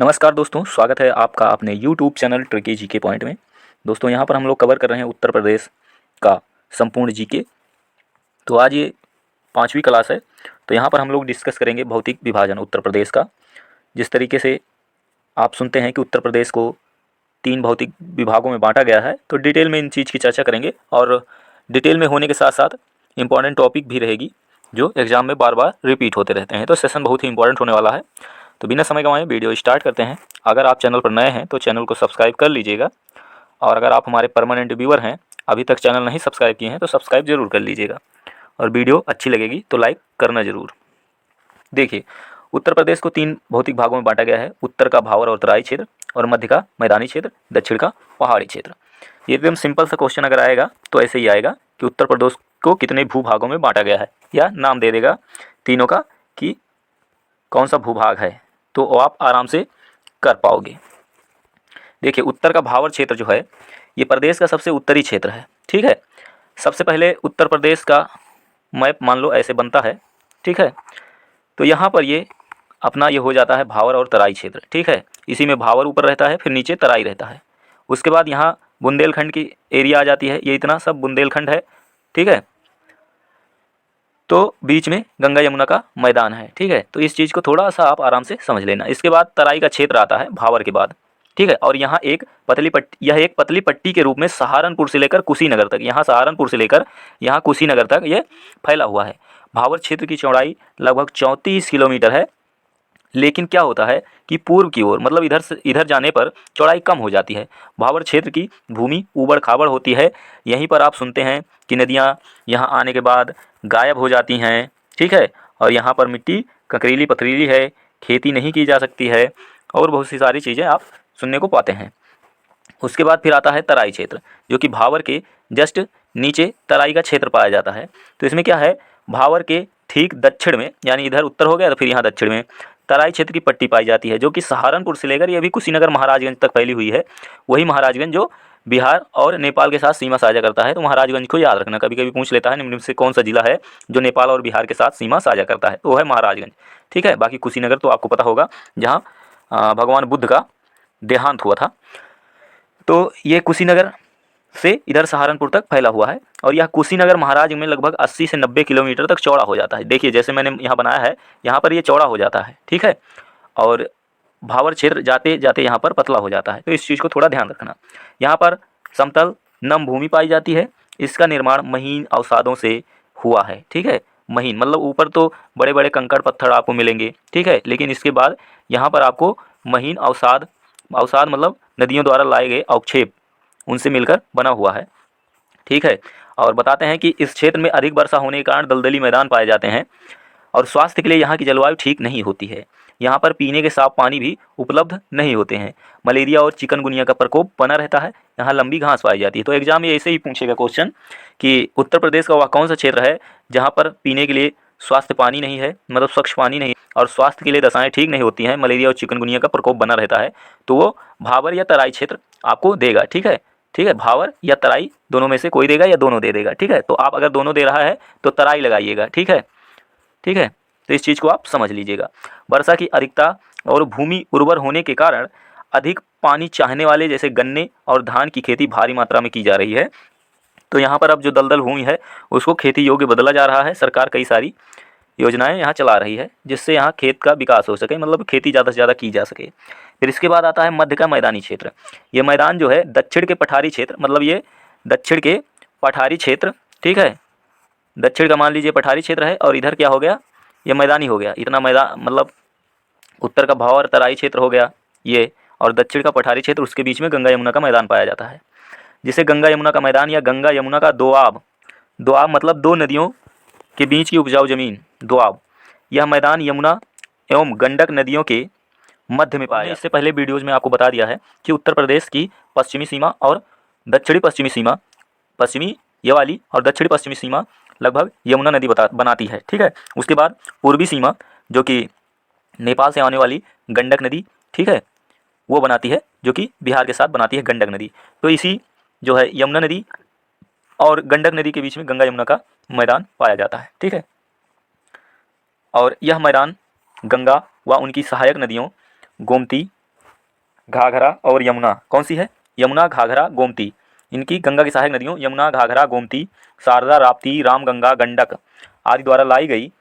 नमस्कार दोस्तों, स्वागत है आपका अपने YouTube channel tricky GK point में। दोस्तों यहाँ पर हम लोग कवर कर रहे हैं उत्तर प्रदेश का संपूर्ण जीके। तो आज ये 5वीं क्लास है। तो यहाँ पर हम लोग डिस्कस करेंगे भौतिक विभाजन उत्तर प्रदेश का। जिस तरीके से आप सुनते हैं कि उत्तर प्रदेश को 3 भौतिक विभागों में बांटा गया है, तो डिटेल में इन चीज़ की चर्चा करेंगे और डिटेल में होने के साथ साथ इम्पॉर्टेंट टॉपिक भी रहेगी जो एग्ज़ाम में बार बार रिपीट होते रहते हैं। तो सेशन बहुत ही इंपॉर्टेंट होने वाला है। तो बिना समय गंवाए वीडियो स्टार्ट करते हैं। अगर आप चैनल पर नए हैं तो चैनल को सब्सक्राइब कर लीजिएगा, और अगर आप हमारे परमानेंट व्यूअर हैं, अभी तक चैनल नहीं सब्सक्राइब किए हैं तो सब्सक्राइब जरूर कर लीजिएगा, और वीडियो अच्छी लगेगी तो लाइक करना जरूर। देखिए, उत्तर प्रदेश को 3 भौतिक भागों में बांटा गया है। उत्तर का भावर और तराई क्षेत्र, और मध्य का मैदानी क्षेत्र, दक्षिण का पहाड़ी क्षेत्र। ये एकदम सिंपल सा क्वेश्चन अगर आएगा तो ऐसे ही आएगा कि उत्तर प्रदेश को कितने भूभागों में बांटा गया है, या नाम दे देगा तीनों का कि कौन सा भूभाग है, तो आप आराम से कर पाओगे। देखिए, उत्तर का भावर क्षेत्र जो है ये प्रदेश का सबसे उत्तरी क्षेत्र है। ठीक है, सबसे पहले उत्तर प्रदेश का मैप मान लो ऐसे बनता है। ठीक है, तो यहाँ पर ये अपना ये हो जाता है भावर और तराई क्षेत्र। ठीक है, इसी में भावर ऊपर रहता है, फिर नीचे तराई रहता है। उसके बाद यहाँ बुंदेलखंड की एरिया आ जाती है, ये इतना सब बुंदेलखंड है। ठीक है, तो बीच में गंगा यमुना का मैदान है। ठीक है, तो इस चीज़ को थोड़ा सा आप आराम से समझ लेना। इसके बाद तराई का क्षेत्र आता है भावर के बाद। ठीक है, और यहाँ एक पतली पट्टी, यह एक पतली पट्टी के रूप में सहारनपुर से लेकर कुशीनगर तक, यहाँ सहारनपुर से लेकर यहाँ कुशीनगर तक ये फैला हुआ है। भावर क्षेत्र की चौड़ाई लगभग 34 किलोमीटर है। लेकिन क्या होता है कि पूर्व की ओर, मतलब इधर से इधर जाने पर चौड़ाई कम हो जाती है। भावर क्षेत्र की भूमि ऊबड़ खाबड़ होती है। यहीं पर आप सुनते हैं कि नदियाँ यहाँ आने के बाद गायब हो जाती हैं। ठीक है, और यहाँ पर मिट्टी ककरीली पथरीली है, खेती नहीं की जा सकती है, और बहुत सी सारी चीज़ें आप सुनने को पाते हैं। उसके बाद फिर आता है तराई क्षेत्र, जो कि भावर के जस्ट नीचे तराई का क्षेत्र पाया जाता है। तो इसमें क्या है, भावर के ठीक दक्षिण में, यानी इधर उत्तर हो गया तो फिर यहाँ दक्षिण में तराई क्षेत्र की पट्टी पाई जाती है, जो कि सहारनपुर से लेकर ये भी कुशीनगर महाराजगंज तक फैली हुई है। वही महाराजगंज जो बिहार और नेपाल के साथ सीमा साझा करता है। तो महाराजगंज को याद रखना, कभी कभी पूछ लेता है निम्न में से कौन सा जिला है जो नेपाल और बिहार के साथ सीमा साझा करता है, तो वह है महाराजगंज। ठीक है, बाकी कुशीनगर तो आपको पता होगा, जहाँ भगवान बुद्ध का देहांत हुआ था। तो ये कुशीनगर से इधर सहारनपुर तक फैला हुआ है, और यह कुशीनगर महाराज में लगभग 80 से 90 किलोमीटर तक चौड़ा हो जाता है। देखिए, जैसे मैंने यहाँ बनाया है, यहाँ पर ये चौड़ा हो जाता है। ठीक है, और भावर क्षेत्र जाते जाते यहाँ पर पतला हो जाता है। तो इस चीज़ को थोड़ा ध्यान रखना। यहाँ पर समतल नम भूमि पाई जाती है। इसका निर्माण महीन अवसादों से हुआ है। ठीक है, महीन मतलब ऊपर तो बड़े बड़े कंकड़ पत्थर आपको मिलेंगे। ठीक है, लेकिन इसके बाद यहाँ पर आपको महीन अवसाद, अवसाद मतलब नदियों द्वारा लाए गए अवक्षेप, उनसे मिलकर बना हुआ है। ठीक है, और बताते हैं कि इस क्षेत्र में अधिक वर्षा होने के कारण दलदली मैदान पाए जाते हैं, और स्वास्थ्य के लिए यहाँ की जलवायु ठीक नहीं होती है। यहाँ पर पीने के साफ पानी भी उपलब्ध नहीं होते हैं। मलेरिया और चिकनगुनिया का प्रकोप बना रहता है। यहाँ लंबी घास पाई जाती है। तो एग्जाम में ऐसे ही पूछेगा क्वेश्चन कि उत्तर प्रदेश का वह कौन सा क्षेत्र है जहाँ पर पीने के लिए स्वास्थ्य पानी नहीं है, मतलब स्वच्छ पानी नहीं, और स्वास्थ्य के लिए दशाएं ठीक नहीं होती हैं, मलेरिया और चिकनगुनिया का प्रकोप बना रहता है, तो वो भावर या तराई क्षेत्र आपको देगा। ठीक है, ठीक है, भावर या तराई दोनों में से कोई देगा या दोनों दे देगा। ठीक है, तो आप अगर दोनों दे रहा है तो तराई लगाइएगा। ठीक है, ठीक है, तो इस चीज़ को आप समझ लीजिएगा। वर्षा की अधिकता और भूमि उर्वर होने के कारण अधिक पानी चाहने वाले जैसे गन्ने और धान की खेती भारी मात्रा में की जा रही है। तो यहाँ पर अब जो दलदल भूमि है उसको खेती योग्य बदला जा रहा है। सरकार कई सारी योजनाएं यहाँ चला रही है जिससे यहाँ खेत का विकास हो सके, मतलब खेती ज़्यादा से ज़्यादा की जा सके। फिर इसके बाद आता है मध्य का मैदानी क्षेत्र। ये मैदान जो है दक्षिण के पठारी क्षेत्र, मतलब ये दक्षिण के पठारी क्षेत्र। ठीक है, दक्षिण का मान लीजिए पठारी क्षेत्र है, और इधर क्या हो गया, ये मैदानी हो गया। इतना मैदान मतलब उत्तर का भावर तराई क्षेत्र हो गया ये, और दक्षिण का पठारी क्षेत्र, उसके बीच में गंगा यमुना का मैदान पाया जाता है, जिसे गंगा यमुना का मैदान या गंगा यमुना का दोआब, दोआब मतलब दो नदियों के बीच की उपजाऊ जमीन, दोआब। यह मैदान यमुना एवं गंडक नदियों के मध्य में पाया। इससे पहले वीडियोज़ में आपको बता दिया है कि उत्तर प्रदेश की पश्चिमी सीमा और दक्षिणी पश्चिमी सीमा, पश्चिमी ये वाली और दक्षिणी पश्चिमी सीमा लगभग यमुना नदी बनाती है। ठीक है, उसके बाद पूर्वी सीमा जो कि नेपाल से आने वाली गंडक नदी, ठीक है, वो बनाती है, जो कि बिहार के साथ बनाती है गंडक नदी। तो इसी जो है यमुना नदी और गंडक नदी के बीच में गंगा यमुना का मैदान पाया जाता है। ठीक है, और यह मैदान गंगा व उनकी सहायक नदियों गोमती, घाघरा और यमुना, कौन सी है? यमुना, घाघरा, गोमती। इनकी गंगा की सहायक नदियों यमुना, घाघरा, गोमती, शारदा, राप्ती, रामगंगा, गंडक आदि द्वारा लाई गई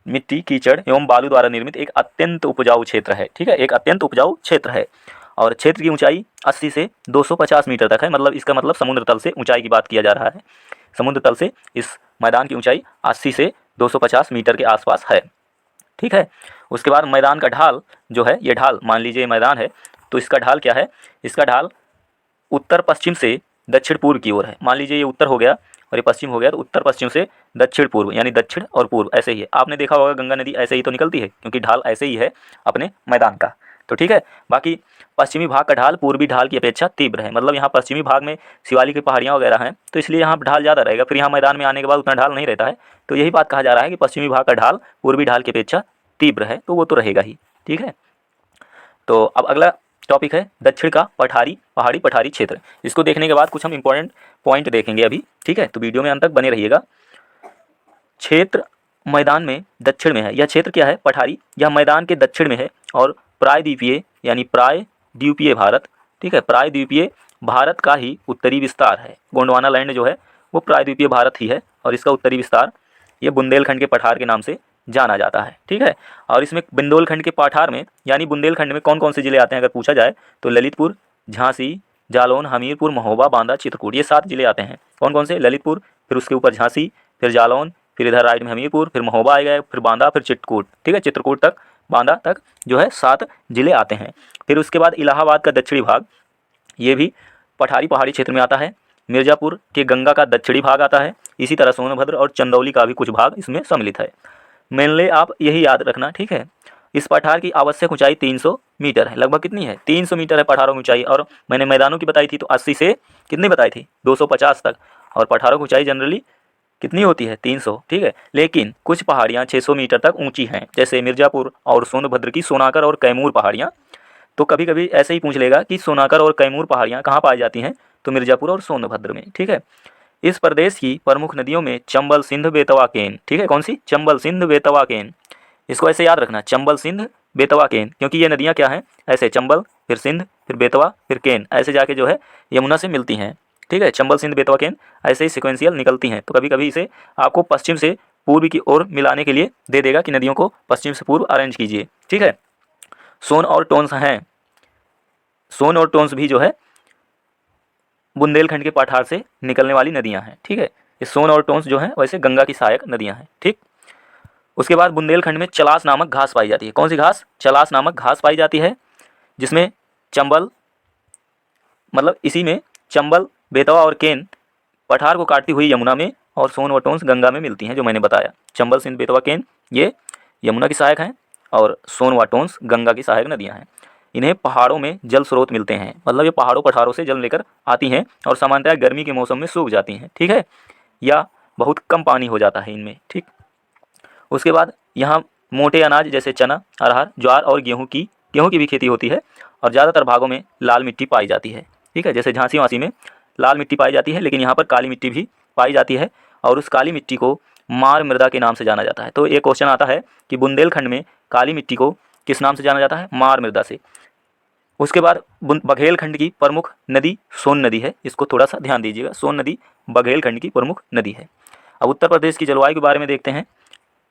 मिट्टी, कीचड़ एवं बालू द्वारा निर्मित एक अत्यंत उपजाऊ क्षेत्र है। ठीक है, एक अत्यंत उपजाऊ क्षेत्र है। और क्षेत्र की ऊंचाई 80 से 250 मीटर तक है। मतलब इसका मतलब समुद्र तल से ऊंचाई की बात किया जा रहा है। समुद्र तल से इस मैदान की ऊंचाई 80 से 250 मीटर के आसपास है। ठीक है, उसके बाद मैदान का ढाल जो है, ये ढाल मान लीजिए मैदान है, तो इसका ढाल क्या है? इसका ढाल उत्तर पश्चिम से दक्षिण पूर्व की ओर है। मान लीजिए ये उत्तर हो गया और ये पश्चिम हो गया, तो उत्तर पश्चिम से दक्षिण पूर्व, यानी दक्षिण और पूर्व ऐसे ही है। आपने देखा होगा गंगा नदी ऐसे ही तो निकलती है, क्योंकि ढाल ऐसे ही है अपने मैदान का। तो ठीक है, बाकी पश्चिमी भाग का ढाल पूर्वी ढाल की अपेक्षा तीव्र है। मतलब यहाँ पश्चिमी भाग में शिवालिक की पहाड़ियाँ वगैरह हैं, तो इसलिए यहाँ ढाल ज़्यादा रहेगा। फिर यहाँ मैदान में आने के बाद उतना ढाल नहीं रहता है। तो यही बात कहा जा रहा है कि पश्चिमी भाग का ढाल पूर्वी ढाल की अपेक्षा तीव्र है, तो वो तो रहेगा ही। ठीक है, तो अब अगला टॉपिक है दक्षिण का पहाड़ी पठारी क्षेत्र। इसको देखने के बाद कुछ हम इंपॉर्टेंट पॉइंट देखेंगे अभी। ठीक है, तो वीडियो में अंत तक बने रहिएगा। क्षेत्र मैदान में दक्षिण में है। यह क्षेत्र क्या है? पठारी। यह मैदान के दक्षिण में है और प्रायद्वीपीय यानी प्रायद्वीपीय भारत, ठीक है, प्रायद्वीपीय भारत का ही उत्तरी विस्तार है। गोंडवाना लैंड जो है वो प्रायद्वीपीय भारत ही है और इसका उत्तरी विस्तार ये बुंदेलखंड के पठार के नाम से जाना जाता है। ठीक है, और इसमें बुंदेलखंड के पठार में यानी बुंदेलखंड में कौन कौन से जिले आते हैं अगर पूछा जाए तो ललितपुर, झांसी, जालौन, हमीरपुर, महोबा, बांदा, चित्रकूट, ये 7 जिले आते हैं। कौन कौन से? ललितपुर, फिर उसके ऊपर झांसी, फिर जालौन, फिर इधर राइट में हमीरपुर, फिर महोबा आएगा, फिर बांदा, फिर चित्रकूट। ठीक है, चित्रकूट तक, बांदा तक जो है 7 जिले आते हैं। फिर उसके बाद इलाहाबाद का दक्षिणी भाग, ये भी पठारी पहाड़ी क्षेत्र में आता है। मिर्ज़ापुर के गंगा का दक्षिणी भाग आता है। इसी तरह सोनभद्र और चंदौली का भी कुछ भाग इसमें सम्मिलित है। मेनली आप यही याद रखना। ठीक है, इस पठार की आवश्यक ऊंचाई 300 मीटर है। लगभग कितनी है? 300 मीटर है पठारों की ऊंचाई। और मैंने मैदानों की बताई थी तो 80 से कितनी बताई थी? 250 तक। और पठारों की ऊंचाई जनरली कितनी होती है? 300। ठीक है, लेकिन कुछ पहाड़ियाँ 600 मीटर तक ऊंची हैं, जैसे मिर्ज़ापुर और सोनभद्र की सोनाकर और कैमूर पहाड़ियाँ। तो कभी कभी ऐसे ही पूछ लेगा कि सोनाकर और कैमूर पहाड़ियाँ कहाँ पाई जाती हैं, तो मिर्ज़ापुर और सोनभद्र में। ठीक है, इस प्रदेश की प्रमुख नदियों में चंबल, सिंध, बेतवा, केन। ठीक है, कौन सी? चंबल, सिंध, बेतवा, केन। इसको ऐसे याद रखना, चंबल, सिंध, बेतवा, केन, क्योंकि ये नदियाँ क्या हैं? ऐसे चंबल, फिर सिंध, फिर बेतवा, फिर केन, ऐसे जाके जो है यमुना से मिलती हैं। ठीक है, चंबल, सिंध, बेतवा, केन ऐसे ही सिक्वेंशियल निकलती हैं। तो कभी कभी इसे आपको पश्चिम से पूर्व की ओर मिलाने के लिए दे देगा कि नदियों को पश्चिम से पूर्व अरेंज कीजिए। ठीक है, सोन और टोन्स हैं। सोन और टोन्स भी जो है बुंदेलखंड के पठार से निकलने वाली नदियां हैं। ठीक है, ये सोन और टोन्स जो हैं वैसे गंगा की सहायक नदियां हैं। ठीक, उसके बाद बुंदेलखंड में चलास नामक घास पाई जाती है। कौन सी घास? चलास नामक घास पाई जाती है, जिसमें चंबल, मतलब इसी में चंबल, बेतवा और केन पठार को काटती हुई यमुना में और सोन और टोन्स गंगा में मिलती हैं। जो मैंने बताया, चंबल, सिंध, बेतवा, केन ये यमुना की सहायक हैं और सोन व टोन्स गंगा की सहायक नदियाँ हैं। इन्हें पहाड़ों में जल स्रोत मिलते हैं, मतलब ये पहाड़ों पठारों से जल लेकर आती हैं और सामान्यतः गर्मी के मौसम में सूख जाती हैं। ठीक है, या बहुत कम पानी हो जाता है इनमें। ठीक, उसके बाद यहाँ मोटे अनाज जैसे चना, अरहर, ज्वार और गेहूँ की भी खेती होती है और ज़्यादातर भागों में लाल मिट्टी पाई जाती है। ठीक है, जैसे झांसी वासी में लाल मिट्टी पाई जाती है, लेकिन यहाँ पर काली मिट्टी भी पाई जाती है और उस काली मिट्टी को मार मृदा के नाम से जाना जाता है। तो एक क्वेश्चन आता है कि बुंदेलखंड में काली मिट्टी को किस नाम से जाना जाता है? मार मृदा से। उसके बाद बघेलखंड की प्रमुख नदी सोन नदी है। इसको थोड़ा सा ध्यान दीजिएगा, सोन नदी बघेलखंड की प्रमुख नदी है। अब उत्तर प्रदेश की जलवायु के बारे में देखते हैं।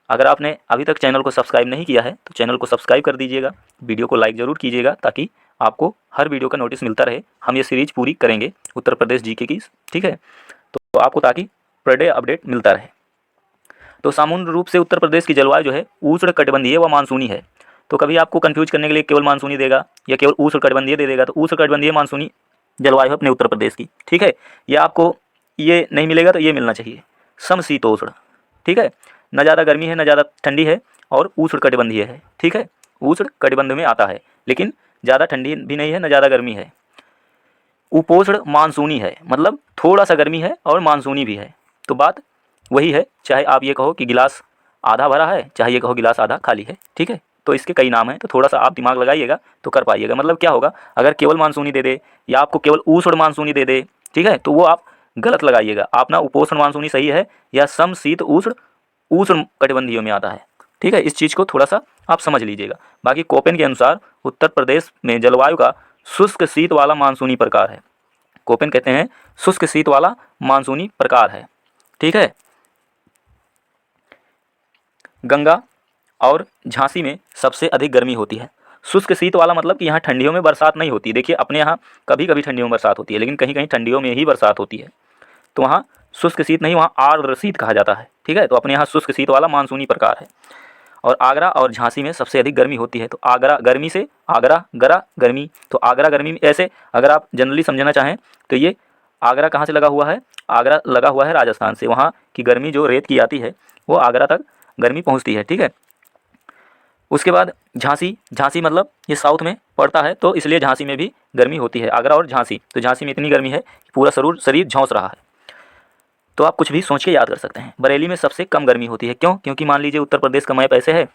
अगर आपने अभी तक चैनल को सब्सक्राइब नहीं किया है तो चैनल को सब्सक्राइब कर दीजिएगा, वीडियो को लाइक ज़रूर कीजिएगा ताकि आपको हर वीडियो का नोटिस मिलता रहे। हम ये सीरीज पूरी करेंगे उत्तर प्रदेश जीके की। ठीक है, तो आपको ताकि पर डे अपडेट मिलता रहे। तो सामान्य रूप से उत्तर प्रदेश की जलवायु जो है उष्ण कटिबंधीय व मानसूनी है। तो कभी आपको कंफ्यूज करने के लिए केवल मानसूनी देगा या केवल उष्ण कटिबंधीय दे देगा, तो उष्ण कटिबंधीय मानसूनी जलवायु है अपने उत्तर प्रदेश की। ठीक है, या आपको ये नहीं मिलेगा तो ये मिलना चाहिए, समशीतोष्ण। ठीक है, न ज़्यादा गर्मी है न ज़्यादा ठंडी है और उष्ण कटिबंधीय है। ठीक है, उष्ण कटिबंध में आता है लेकिन ज़्यादा ठंडी भी नहीं है न ज़्यादा गर्मी है। उपोष्ण मानसूनी है, मतलब थोड़ा सा गर्मी है और मानसूनी भी है। तो बात वही है, चाहे आप ये कहो कि गिलास आधा भरा है, चाहे ये कहो गिलास आधा खाली है। ठीक है, तो इसके कई नाम हैं, तो थोड़ा सा आप दिमाग लगाइएगा तो कर पाइएगा। मतलब क्या होगा, अगर केवल मानसूनी दे दे या आपको केवल उष्ण मानसूनी दे दे, ठीक है, तो वो आप गलत लगाइएगा। आप ना उपोष्ण मानसूनी सही है या समशीत उष्ण कटिबंधीय में आता है। ठीक है, इस चीज़ को थोड़ा सा आप समझ लीजिएगा। बाकी कोपेन के अनुसार उत्तर प्रदेश में जलवायु का शुष्क शीत वाला मानसूनी प्रकार है। कोपेन कहते हैं शुष्क शीत वाला मानसूनी प्रकार है, ठीक है। गंगा और झांसी में सबसे अधिक गर्मी होती है। शुष्क शीत वाला मतलब कि यहाँ ठंडियों में बरसात नहीं होती। देखिए अपने यहाँ कभी कभी ठंडियों में बरसात होती है, लेकिन कहीं कहीं ठंडियों में ही बरसात होती है। तो वहाँ शुष्क शीत नहीं, वहाँ आर्द्र शीत कहा जाता है, ठीक है। तो अपने यहाँ शुष्क शीत वाला मानसूनी प्रकार है। और आगरा और झांसी में सबसे अधिक गर्मी होती है। तो आगरा गर्मी से आगरा गरा गर्मी, तो आगरा गर्मी में ऐसे अगर आप जनरली समझना चाहें तो ये आगरा कहाँ से लगा हुआ है, आगरा लगा हुआ है राजस्थान से। वहाँ की गर्मी जो रेत की आती है वो आगरा तक गर्मी पहुँचती है, ठीक है। उसके बाद झांसी, झांसी मतलब ये साउथ में पड़ता है, तो इसलिए झांसी में भी गर्मी होती है। आगरा और झांसी, तो झांसी में इतनी गर्मी है कि पूरा शरीर झोंस रहा है। तो आप कुछ भी सोच के याद कर सकते हैं। बरेली में सबसे कम गर्मी होती है। क्यों? क्योंकि मान लीजिए उत्तर प्रदेश का मैप ऐसे है,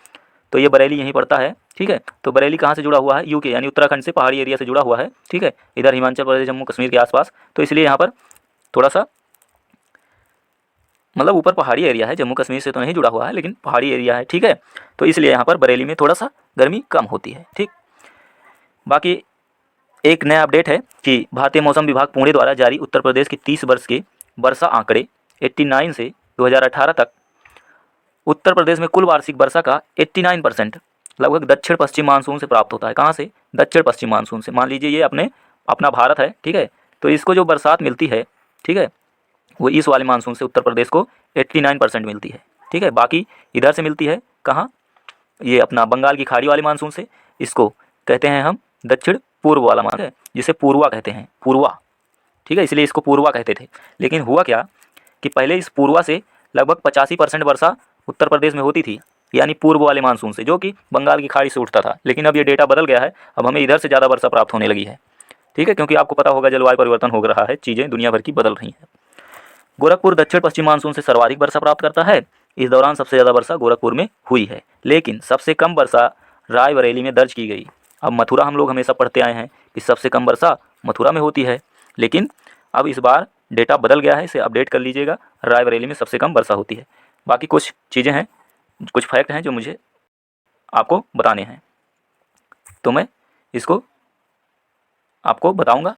तो ये बरेली यहीं पड़ता है, ठीक है। तो बरेली कहाँ से जुड़ा हुआ है? यूके यानी उत्तराखंड से, पहाड़ी एरिया से जुड़ा हुआ है, ठीक है। इधर हिमाचल प्रदेश जम्मू कश्मीर के आसपास, तो इसलिए यहाँ पर थोड़ा सा मतलब ऊपर पहाड़ी एरिया है, जम्मू कश्मीर से तो नहीं जुड़ा हुआ है लेकिन पहाड़ी एरिया है, ठीक है। तो इसलिए यहाँ पर बरेली में थोड़ा सा गर्मी कम होती है, ठीक। बाकी एक नया अपडेट है कि भारतीय मौसम विभाग पुणे द्वारा जारी उत्तर प्रदेश के 30 वर्ष के वर्षा आंकड़े 89 से 2018 तक उत्तर प्रदेश में कुल वार्षिक वर्षा का 89% लगभग दक्षिण पश्चिम मानसून से प्राप्त होता है। कहाँ से? दक्षिण पश्चिम मानसून से। मान लीजिए ये अपना भारत है, ठीक है। तो इसको जो बरसात मिलती है, ठीक है, वो इस वाले मानसून से उत्तर प्रदेश को 89% मिलती है, ठीक है। बाकी इधर से मिलती है कहाँ? ये अपना बंगाल की खाड़ी वाले मानसून से। इसको कहते हैं हम दक्षिण पूर्व वाला मानसून है, जिसे पूर्वा कहते हैं, पूर्वा, ठीक है। इसलिए इसको पूर्वा कहते थे। लेकिन हुआ क्या कि पहले इस पूर्वा से लगभग 85% वर्षा उत्तर प्रदेश में होती थी, यानी पूर्व वाले मानसून से, जो कि बंगाल की खाड़ी से उठता था। लेकिन अब ये डेटा बदल गया है, अब हमें इधर से ज़्यादा वर्षा प्राप्त होने लगी है, ठीक है। क्योंकि आपको पता होगा जलवायु परिवर्तन हो रहा है, चीज़ें दुनिया भर की बदल रही हैं। गोरखपुर दक्षिण पश्चिम मानसून से सर्वाधिक वर्षा प्राप्त करता है। इस दौरान सबसे ज़्यादा वर्षा गोरखपुर में हुई है, लेकिन सबसे कम वर्षा रायबरेली में दर्ज की गई। अब मथुरा हम लोग हमेशा पढ़ते आए हैं कि सबसे कम वर्षा मथुरा में होती है, लेकिन अब इस बार डेटा बदल गया है, इसे अपडेट कर लीजिएगा। रायबरेली में सबसे कम वर्षा होती है। बाकी कुछ चीज़ें हैं, कुछ फैक्ट हैं जो मुझे आपको बताने हैं, तो मैं इसको आपको बताऊंगा।